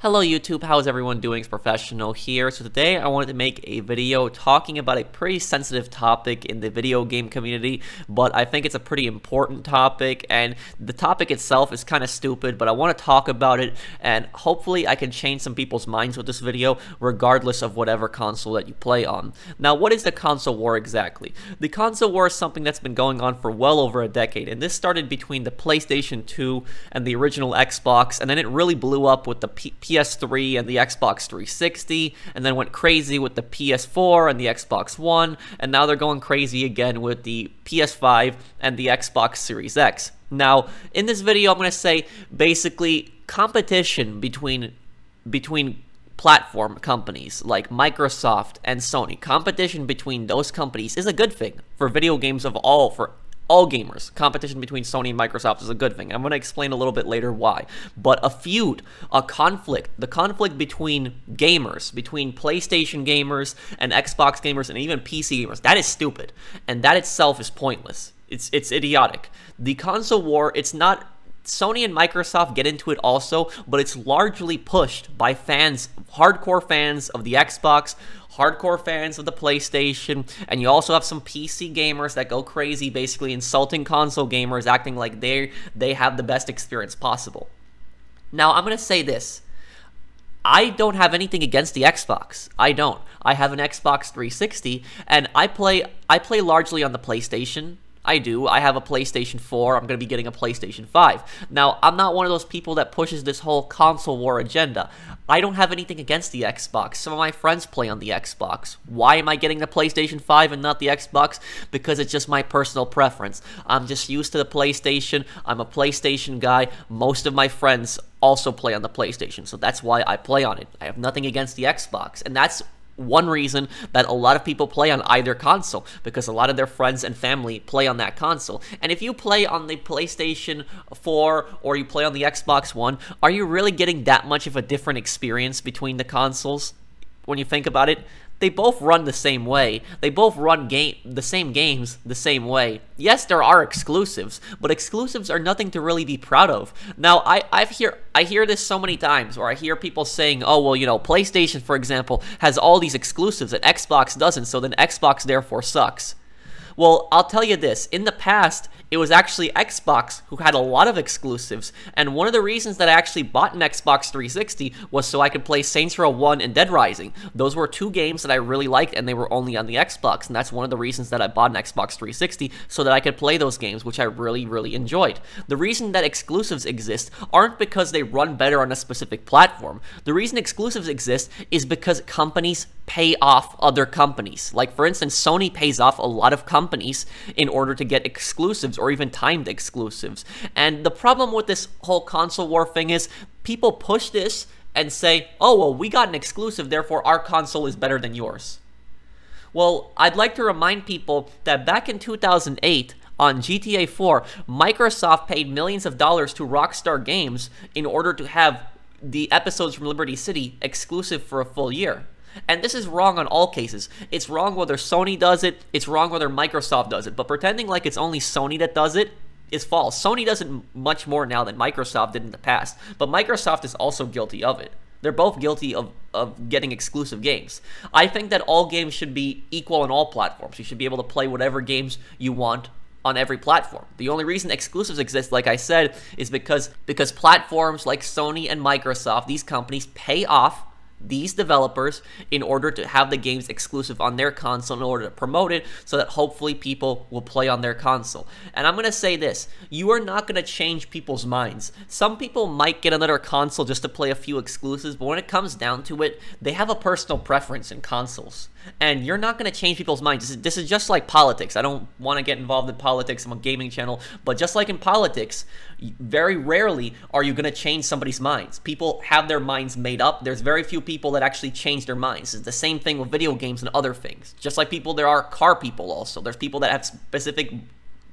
Hello YouTube, how is everyone doing? It's Professional here. So today I wanted to make a video talking about a pretty sensitive topic in the video game community, but I think it's a pretty important topic, and the topic itself is kind of stupid, but I want to talk about it, and hopefully I can change some people's minds with this video, regardless of whatever console that you play on. Now, what is the console war exactly? The console war is something that's been going on for well over a decade, and this started between the PlayStation 2 and the original Xbox, and then it really blew up with the PS3 and the Xbox 360, and then went crazy with the PS4 and the Xbox One, and now they're going crazy again with the PS5 and the Xbox Series X. Now, in this video, I'm going to say basically competition between platform companies like Microsoft and Sony. Competition between those companies is a good thing for video games for all gamers. Competition between Sony and Microsoft is a good thing. I'm going to explain a little bit later why. But a feud, a conflict, the conflict between gamers, between PlayStation gamers and Xbox gamers and even PC gamers, that is stupid. And that itself is pointless. It's idiotic. The console war, it's not... Sony and Microsoft get into it also, but it's largely pushed by fans, hardcore fans of the Xbox, hardcore fans of the PlayStation, and you also have some PC gamers that go crazy, basically insulting console gamers, acting like they have the best experience possible. Now, I'm going to say this. I don't have anything against the Xbox. I don't. I have an Xbox 360, and I play largely on the PlayStation. I do. I have a PlayStation 4. I'm going to be getting a PlayStation 5. Now, I'm not one of those people that pushes this whole console war agenda. I don't have anything against the Xbox. Some of my friends play on the Xbox. Why am I getting the PlayStation 5 and not the Xbox? Because it's just my personal preference. I'm just used to the PlayStation. I'm a PlayStation guy. Most of my friends also play on the PlayStation, so that's why I play on it. I have nothing against the Xbox, and that's one reason that a lot of people play on either console, because a lot of their friends and family play on that console. And if you play on the PlayStation 4 or you play on the Xbox One, are you really getting that much of a different experience between the consoles? When you think about it, they both run the same way. They both run the same games the same way. Yes, there are exclusives, but exclusives are nothing to really be proud of. Now, I hear this so many times, or I hear people saying, oh, well, you know, PlayStation, for example, has all these exclusives that Xbox doesn't, so then Xbox therefore sucks. Well, I'll tell you this. In the past, it was actually Xbox who had a lot of exclusives, and one of the reasons that I actually bought an Xbox 360 was so I could play Saints Row 1 and Dead Rising. Those were two games that I really liked, and they were only on the Xbox, and that's one of the reasons that I bought an Xbox 360, so that I could play those games, which I really, really enjoyed. The reason that exclusives exist aren't because they run better on a specific platform. The reason exclusives exist is because companies pay off other companies. Like, for instance, Sony pays off a lot of companies in order to get exclusives or even timed exclusives. And the problem with this whole console war thing is people push this and say, oh, well, we got an exclusive, therefore our console is better than yours. Well, I'd like to remind people that back in 2008, on GTA 4, Microsoft paid millions of dollars to Rockstar Games in order to have the episodes from Liberty City exclusive for a full year. And this is wrong on all cases. It's wrong whether Sony does it, it's wrong whether Microsoft does it, but pretending like it's only Sony that does it is false. Sony does it much more now than Microsoft did in the past, but Microsoft is also guilty of it. They're both guilty of getting exclusive games. I think that all games should be equal on all platforms. You should be able to play whatever games you want on every platform. The only reason exclusives exist, like I said, is because platforms like Sony and Microsoft, these companies pay off these developers in order to have the games exclusive on their console in order to promote it so that hopefully people will play on their console. And I'm going to say this, you are not going to change people's minds. Some people might get another console just to play a few exclusives, but when it comes down to it, they have a personal preference in consoles. And you're not going to change people's minds. This is just like politics. I don't want to get involved in politics. I'm a gaming channel. But just like in politics, very rarely are you going to change somebody's minds. People have their minds made up. There's very few people that actually change their minds. It's the same thing with video games and other things. Just like people, there are car people also. There's people that have specific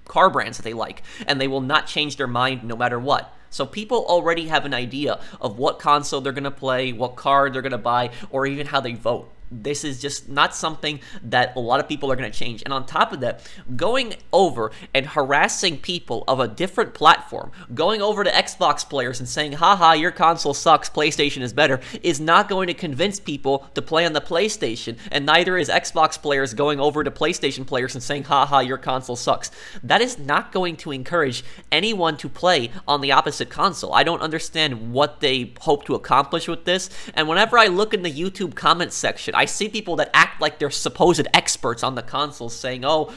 car brands that they like, and they will not change their mind no matter what. So people already have an idea of what console they're going to play, what car they're going to buy, or even how they vote. This is just not something that a lot of people are going to change. And on top of that, going over and harassing people of a different platform, going over to Xbox players and saying, haha, your console sucks, PlayStation is better, is not going to convince people to play on the PlayStation, and neither is Xbox players going over to PlayStation players and saying, haha, your console sucks. That is not going to encourage anyone to play on the opposite console. I don't understand what they hope to accomplish with this, and whenever I look in the YouTube comment section, I see people that act like they're supposed experts on the consoles saying, oh,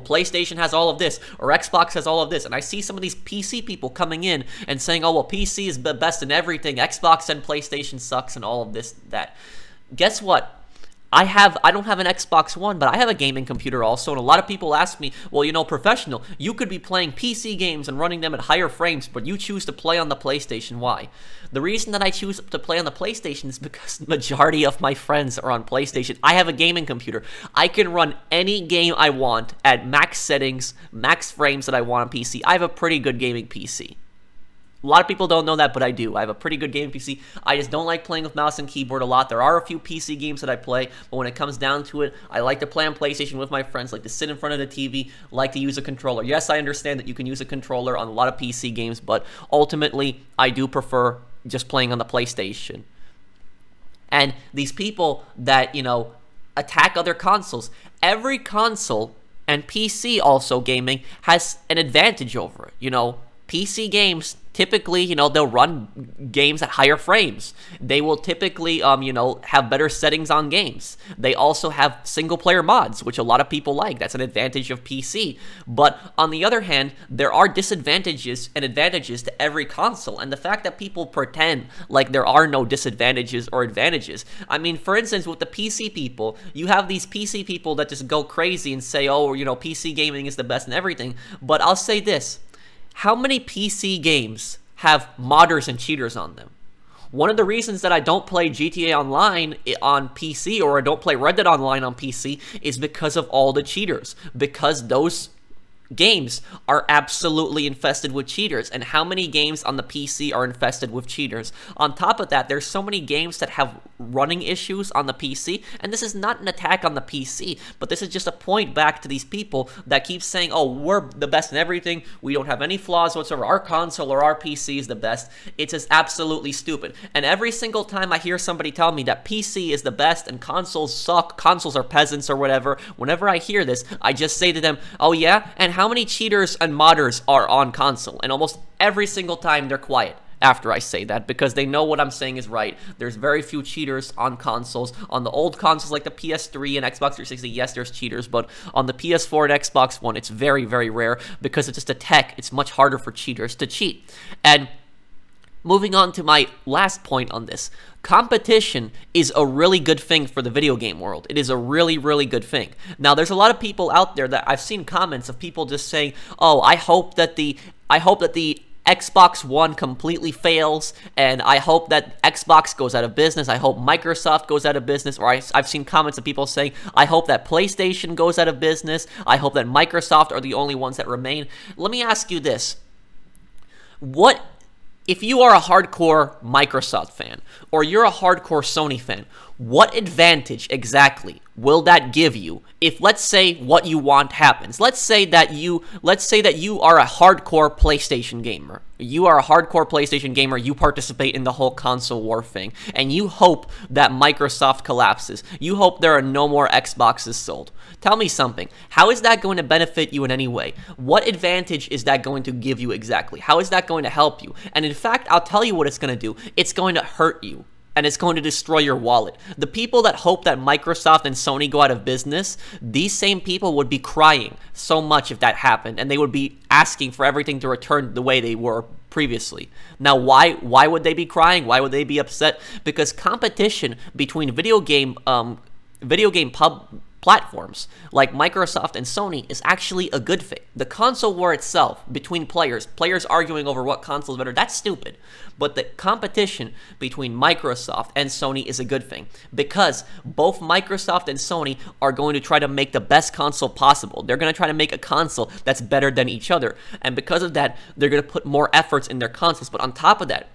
PlayStation has all of this, or Xbox has all of this, and I see some of these PC people coming in and saying, oh, well, PC is the best in everything, Xbox and PlayStation sucks, and all of this, that. Guess what? I don't have an Xbox One, but I have a gaming computer also, and a lot of people ask me, well, you know, professional, you could be playing PC games and running them at higher frames, but you choose to play on the PlayStation. Why? The reason that I choose to play on the PlayStation is because the majority of my friends are on PlayStation. I have a gaming computer. I can run any game I want at max settings, max frames that I want on PC. I have a pretty good gaming PC. A lot of people don't know that, but I do. I have a pretty good gaming PC. I just don't like playing with mouse and keyboard a lot. There are a few PC games that I play, but when it comes down to it, I like to play on PlayStation with my friends, like to sit in front of the TV, like to use a controller. Yes, I understand that you can use a controller on a lot of PC games, but ultimately, I do prefer just playing on the PlayStation. And these people that, you know, attack other consoles, every console, and PC also gaming, has an advantage over it, you know. PC games, typically, you know, they'll run games at higher frames. They will typically, you know, have better settings on games. They also have single-player mods, which a lot of people like. That's an advantage of PC. But on the other hand, there are disadvantages and advantages to every console. And the fact that people pretend like there are no disadvantages or advantages. I mean, for instance, with the PC people, you have these PC people that just go crazy and say, oh, you know, PC gaming is the best and everything. But I'll say this. How many PC games have modders and cheaters on them? One of the reasons that I don't play GTA Online on PC, or I don't play Red Dead Online on PC, is because of all the cheaters. Because those games are absolutely infested with cheaters. And how many games on the PC are infested with cheaters? On top of that, there's so many games that have running issues on the PC, and this is not an attack on the PC, but this is just a point back to these people that keep saying, oh, we're the best in everything, we don't have any flaws whatsoever, our console or our PC is the best. It's just absolutely stupid. And every single time I hear somebody tell me that PC is the best and consoles suck, consoles are peasants or whatever, whenever I hear this, I just say to them, oh yeah, and how many cheaters and modders are on console? And almost every single time they're quiet after I say that, because they know what I'm saying is right. There's very few cheaters on consoles. On the old consoles like the PS3 and Xbox 360, yes, there's cheaters, but on the PS4 and Xbox One, it's very, very rare, because it's just a tech. It's much harder for cheaters to cheat. And moving on to my last point on this, competition is a really good thing for the video game world. It is a really, really good thing. Now, there's a lot of people out there that I've seen comments of people just saying, oh, I hope that the Xbox One completely fails, and I hope that Xbox goes out of business. I hope Microsoft goes out of business. Or I've seen comments of people saying, I hope that PlayStation goes out of business. I hope that Microsoft are the only ones that remain. Let me ask you this. What if you are a hardcore Microsoft fan, or you're a hardcore Sony fan, what advantage exactly will that give you if, let's say, what you want happens? Let's say that you are a hardcore PlayStation gamer. You are a hardcore PlayStation gamer, you participate in the whole console war thing, and you hope that Microsoft collapses. You hope there are no more Xboxes sold. Tell me something. How is that going to benefit you in any way? What advantage is that going to give you exactly? How is that going to help you? And in fact, I'll tell you what it's going to do. It's going to hurt you. And it's going to destroy your wallet. The people that hope that Microsoft and Sony go out of business, these same people would be crying so much if that happened, and they would be asking for everything to return the way they were previously. Now, why would they be crying? Why would they be upset? Because competition between video game platforms like Microsoft and Sony is actually a good thing. The console war itself, between players arguing over what console is better, that's stupid. But the competition between Microsoft and Sony is a good thing, because both Microsoft and Sony are going to try to make the best console possible. They're going to try to make a console that's better than each other. And because of that, they're going to put more efforts in their consoles. But on top of that,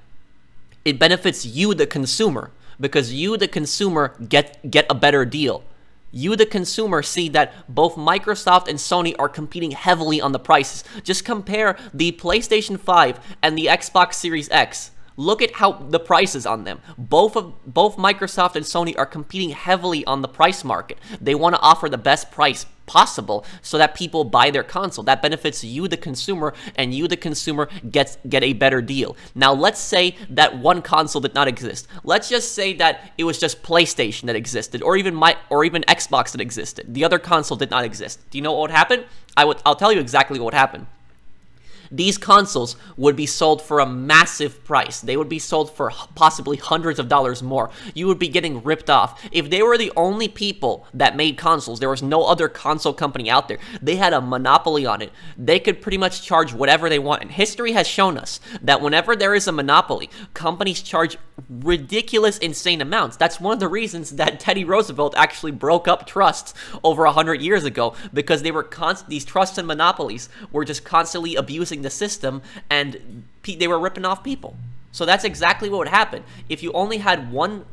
it benefits you, the consumer, because you, the consumer, get a better deal. You, the consumer, see that both Microsoft and Sony are competing heavily on the prices. Just compare the PlayStation 5 and the Xbox Series X. Look at how the prices on them. Both Microsoft and Sony are competing heavily on the price market. They want to offer the best price possible so that people buy their console. That benefits you, the consumer, and you, the consumer, get a better deal. Now, let's say that one console did not exist. Let's just say that it was just PlayStation that existed, or even Xbox that existed. The other console did not exist. Do you know what would happen? I'll tell you exactly what would happen. These consoles would be sold for a massive price. They would be sold for possibly hundreds of dollars more. You would be getting ripped off. If they were the only people that made consoles, there was no other console company out there, they had a monopoly on it, they could pretty much charge whatever they want. And history has shown us that whenever there is a monopoly, companies charge ridiculous, insane amounts. That's one of the reasons that Teddy Roosevelt actually broke up trusts over 100 years ago, because they were these trusts and monopolies were just constantly abusing the system, and they were ripping off people. So that's exactly what would happen. If you only had one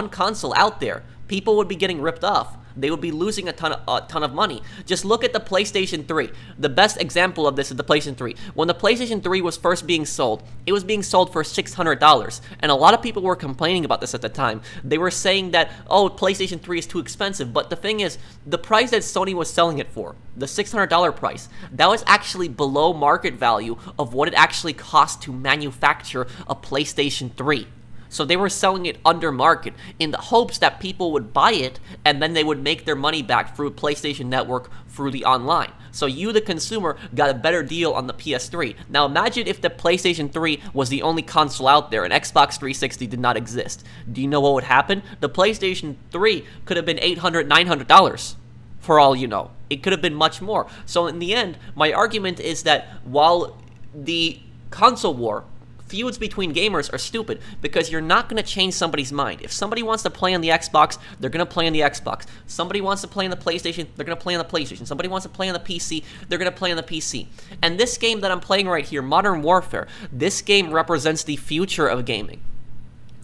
console out there, people would be getting ripped off. They would be losing a ton of money. Just look at the PlayStation 3. The best example of this is the PlayStation 3. When the PlayStation 3 was first being sold, it was being sold for $600. And a lot of people were complaining about this at the time. They were saying that, oh, PlayStation 3 is too expensive. But the thing is, the price that Sony was selling it for, the $600 price, that was actually below market value of what it actually cost to manufacture a PlayStation 3. So they were selling it under market in the hopes that people would buy it, and then they would make their money back through PlayStation Network through the online. So you, the consumer, got a better deal on the PS3. Now imagine if the PlayStation 3 was the only console out there and Xbox 360 did not exist. Do you know what would happen? The PlayStation 3 could have been $800, $900 for all you know. It could have been much more. So in the end, my argument is that while the console war, feuds between gamers are stupid, because you're not going to change somebody's mind. If somebody wants to play on the Xbox, they're going to play on the Xbox. Somebody wants to play on the PlayStation, they're going to play on the PlayStation. Somebody wants to play on the PC, they're going to play on the PC. And this game that I'm playing right here, Modern Warfare, this game represents the future of gaming,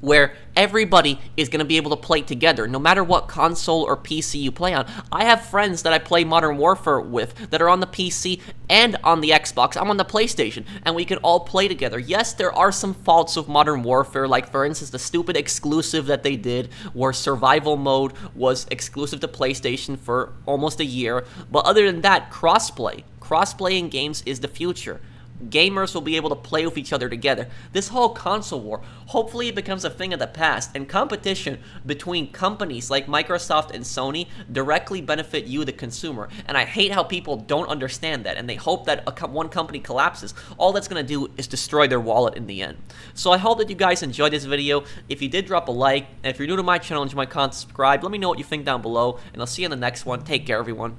where everybody is going to be able to play together, no matter what console or PC you play on. I have friends that I play Modern Warfare with that are on the PC and on the Xbox. I'm on the PlayStation, and we can all play together. Yes, there are some faults with Modern Warfare, like, for instance, the stupid exclusive that they did, where survival mode was exclusive to PlayStation for almost a year. But other than that, crossplay in games is the future. Gamers will be able to play with each other together. This whole console war, hopefully it becomes a thing of the past, and competition between companies like Microsoft and Sony directly benefit you, the consumer. And I hate how people don't understand that, and they hope that one company collapses. All that's going to do is destroy their wallet in the end. So I hope that you guys enjoyed this video. If you did, drop a like, and if you're new to my channel and you might subscribe, let me know what you think down below, and I'll see you in the next one. Take care, everyone.